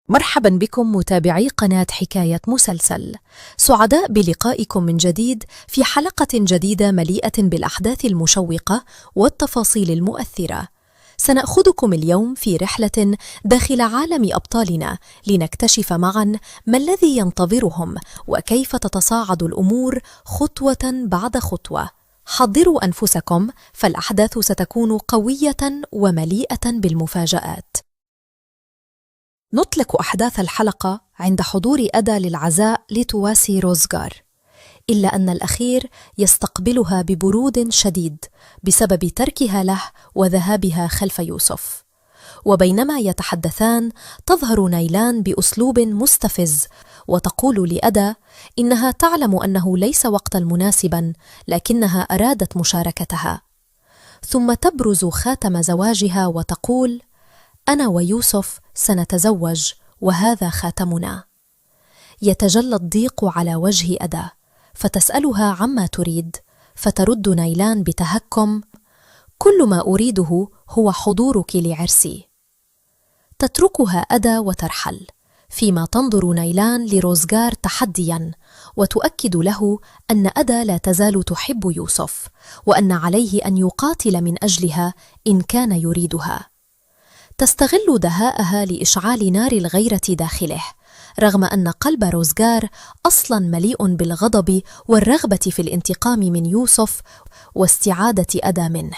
مرحبا بكم متابعي قناة حكاية مسلسل. سعداء بلقائكم من جديد في حلقة جديدة مليئة بالأحداث المشوقة والتفاصيل المؤثرة. سنأخذكم اليوم في رحلة داخل عالم أبطالنا لنكتشف معا ما الذي ينتظرهم وكيف تتصاعد الأمور خطوة بعد خطوة. حضروا أنفسكم فالأحداث ستكون قوية ومليئة بالمفاجآت. نطلق أحداث الحلقة عند حضور أدا للعزاء لتواسي روزغار، إلا أن الأخير يستقبلها ببرود شديد بسبب تركها له وذهابها خلف يوسف. وبينما يتحدثان تظهر نيلان بأسلوب مستفز وتقول لأدا إنها تعلم أنه ليس وقتا مناسبا لكنها أرادت مشاركتها، ثم تبرز خاتم زواجها وتقول: أنا ويوسف سنتزوج وهذا خاتمنا. يتجلى الضيق على وجه أدا فتسألها عما تريد، فترد نيلان بتهكم: كل ما أريده هو حضورك لعرسي. تتركها أدا وترحل، فيما تنظر نيلان لروزغار تحديا وتؤكد له أن أدا لا تزال تحب يوسف وأن عليه أن يقاتل من أجلها إن كان يريدها. تستغل دهاءها لإشعال نار الغيرة داخله، رغم أن قلب روزغار أصلاً مليء بالغضب والرغبة في الانتقام من يوسف واستعادة أدا منه.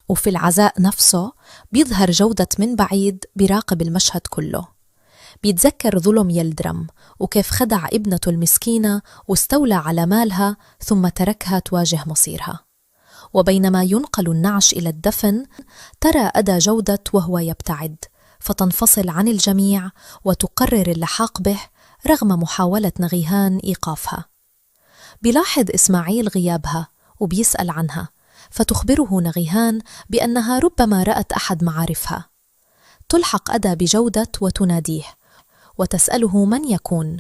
وفي العزاء نفسه بيظهر جودة من بعيد بيراقب المشهد كله، بيتذكر ظلم يلدرم وكيف خدع ابنته المسكينة واستولى على مالها ثم تركها تواجه مصيرها. وبينما ينقل النعش إلى الدفن ترى أدا جودة وهو يبتعد، فتنفصل عن الجميع وتقرر اللحاق به رغم محاولة نغيهان إيقافها. بيلاحظ إسماعيل غيابها وبيسأل عنها، فتخبره نغيهان بأنها ربما رأت أحد معارفها. تلحق أدا بجودة وتناديه وتسأله من يكون،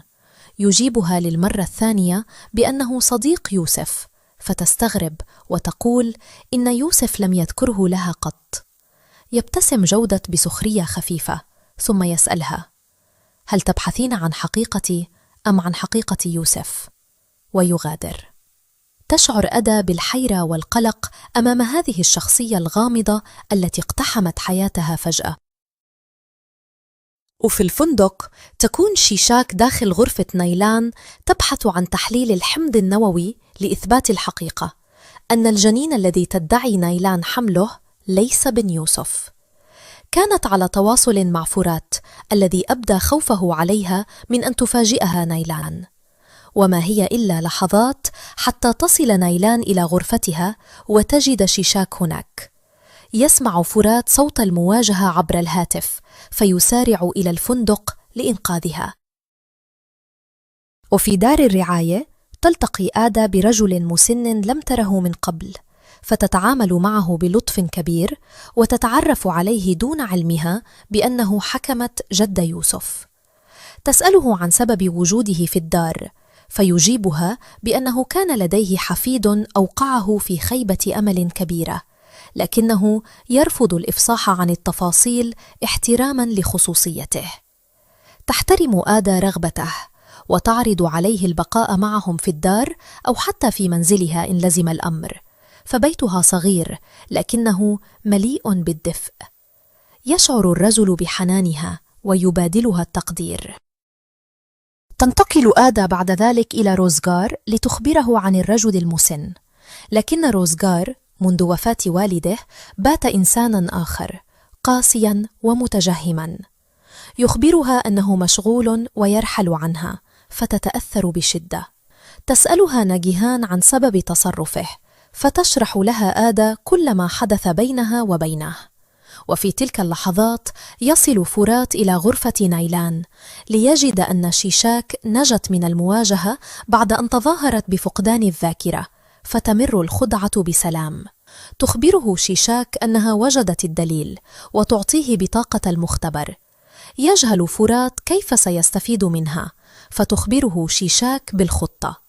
يجيبها للمرة الثانية بأنه صديق يوسف، فتستغرب وتقول إن يوسف لم يذكره لها قط. يبتسم جودة بسخرية خفيفة ثم يسألها: هل تبحثين عن حقيقتي أم عن حقيقة يوسف؟ ويغادر. تشعر أدا بالحيرة والقلق أمام هذه الشخصية الغامضة التي اقتحمت حياتها فجأة. وفي الفندق تكون شيشاك داخل غرفة نيلان تبحث عن تحليل الحمض النووي لإثبات الحقيقة أن الجنين الذي تدعي نيلان حمله ليس بن يوسف. كانت على تواصل مع فرات الذي أبدى خوفه عليها من أن تفاجئها نيلان، وما هي إلا لحظات حتى تصل نيلان إلى غرفتها وتجد شيشاك هناك. يسمع فرات صوت المواجهة عبر الهاتف فيسارع إلى الفندق لإنقاذها. وفي دار الرعاية تلتقي آدا برجل مسن لم تره من قبل، فتتعامل معه بلطف كبير وتتعرف عليه دون علمها بأنه حكمة جد يوسف. تسأله عن سبب وجوده في الدار، فيجيبها بأنه كان لديه حفيد أوقعه في خيبة أمل كبيرة، لكنه يرفض الإفصاح عن التفاصيل احتراما لخصوصيته. تحترم آدا رغبته وتعرض عليه البقاء معهم في الدار أو حتى في منزلها إن لزم الأمر، فبيتها صغير لكنه مليء بالدفء. يشعر الرجل بحنانها ويبادلها التقدير. تنتقل آدا بعد ذلك إلى روزغار لتخبره عن الرجل المسن، لكن روزغار منذ وفاة والده بات إنسانا آخر قاسيا ومتجهما. يخبرها أنه مشغول ويرحل عنها، فتتأثر بشدة. تسألها ناجيهان عن سبب تصرفه، فتشرح لها آدا كل ما حدث بينها وبينه. وفي تلك اللحظات يصل فرات إلى غرفة نيلان ليجد أن شيشاك نجت من المواجهة بعد أن تظاهرت بفقدان الذاكرة، فتمر الخدعة بسلام. تخبره شيشاك أنها وجدت الدليل وتعطيه بطاقة المختبر. يجهل فرات كيف سيستفيد منها، فتخبره شيشاك بالخطة.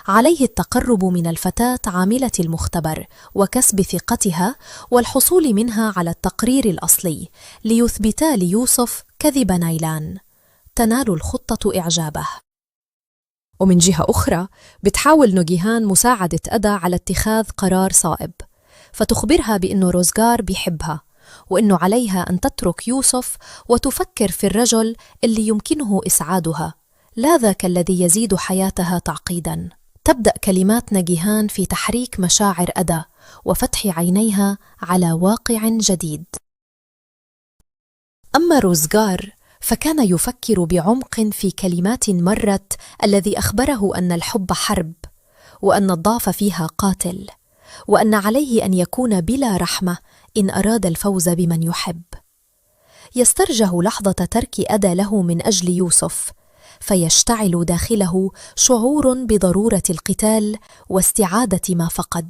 عليه التقرب من الفتاة عاملة المختبر وكسب ثقتها والحصول منها على التقرير الأصلي ليثبتا ليوسف كذب نايلان. تنال الخطة إعجابه. ومن جهة أخرى بتحاول نوغيهان مساعدة أدا على اتخاذ قرار صائب، فتخبرها بأنه روزغار بيحبها وأنه عليها أن تترك يوسف وتفكر في الرجل اللي يمكنه إسعادها، لا ذاك الذي يزيد حياتها تعقيداً. تبدأ كلمات نوغيهان في تحريك مشاعر أدا وفتح عينيها على واقع جديد. أما روزغار فكان يفكر بعمق في كلمات مرت الذي أخبره أن الحب حرب، وأن الضعف فيها قاتل، وأن عليه أن يكون بلا رحمة إن أراد الفوز بمن يحب. يسترجع لحظة ترك أدا له من أجل يوسف، فيشتعل داخله شعور بضرورة القتال واستعادة ما فقد.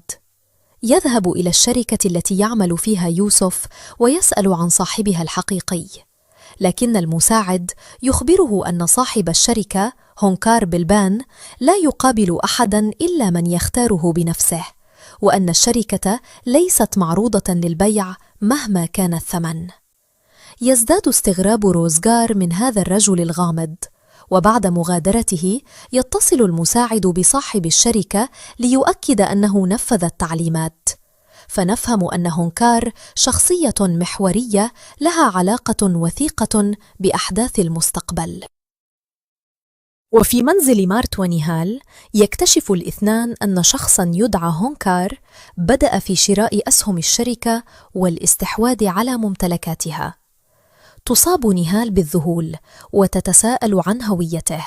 يذهب إلى الشركة التي يعمل فيها يوسف ويسأل عن صاحبها الحقيقي، لكن المساعد يخبره أن صاحب الشركة هونكار بلبان لا يقابل أحداً إلا من يختاره بنفسه، وأن الشركة ليست معروضة للبيع مهما كان الثمن. يزداد استغراب روزغار من هذا الرجل الغامض، وبعد مغادرته يتصل المساعد بصاحب الشركة ليؤكد أنه نفذ التعليمات، فنفهم أن هونكار شخصية محورية لها علاقة وثيقة بأحداث المستقبل. وفي منزل مارت ونيهال يكتشف الاثنان أن شخصاً يدعى هونكار بدأ في شراء أسهم الشركة والاستحواذ على ممتلكاتها. تصاب نيهال بالذهول وتتساءل عن هويته،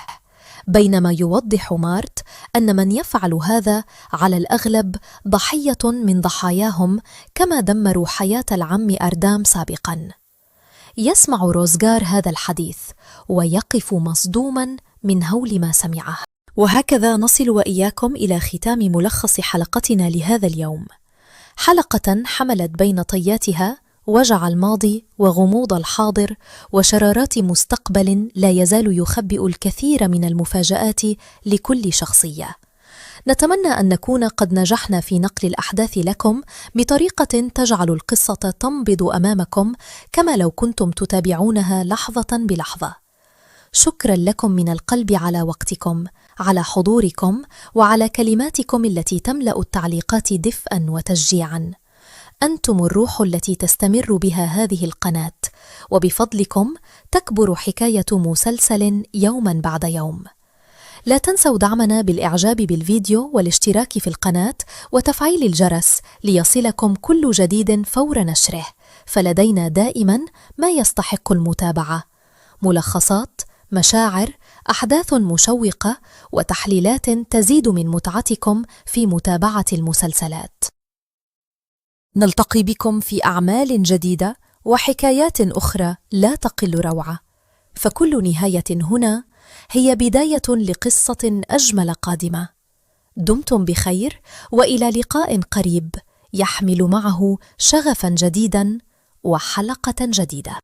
بينما يوضح مارت أن من يفعل هذا على الأغلب ضحية من ضحاياهم، كما دمروا حياة العم أردام سابقاً. يسمع روزغار هذا الحديث ويقف مصدوماً من هول ما سمعه. وهكذا نصل وإياكم إلى ختام ملخص حلقتنا لهذا اليوم، حلقة حملت بين طياتها وجع الماضي وغموض الحاضر وشرارات مستقبل لا يزال يخبئ الكثير من المفاجآت لكل شخصية. نتمنى أن نكون قد نجحنا في نقل الأحداث لكم بطريقة تجعل القصة تنبض أمامكم كما لو كنتم تتابعونها لحظة بلحظة. شكرا لكم من القلب على وقتكم، على حضوركم، وعلى كلماتكم التي تملأ التعليقات دفئا وتشجيعا. أنتم الروح التي تستمر بها هذه القناة، وبفضلكم تكبر حكاية مسلسل يوما بعد يوم. لا تنسوا دعمنا بالإعجاب بالفيديو والاشتراك في القناة وتفعيل الجرس ليصلكم كل جديد فور نشره، فلدينا دائما ما يستحق المتابعة: ملخصات، مشاعر، أحداث مشوقة، وتحليلات تزيد من متعتكم في متابعة المسلسلات. نلتقي بكم في أعمال جديدة وحكايات أخرى لا تقل روعة، فكل نهاية هنا هي بداية لقصة أجمل قادمة. دمتم بخير، وإلى لقاء قريب يحمل معه شغفا جديدا وحلقة جديدة.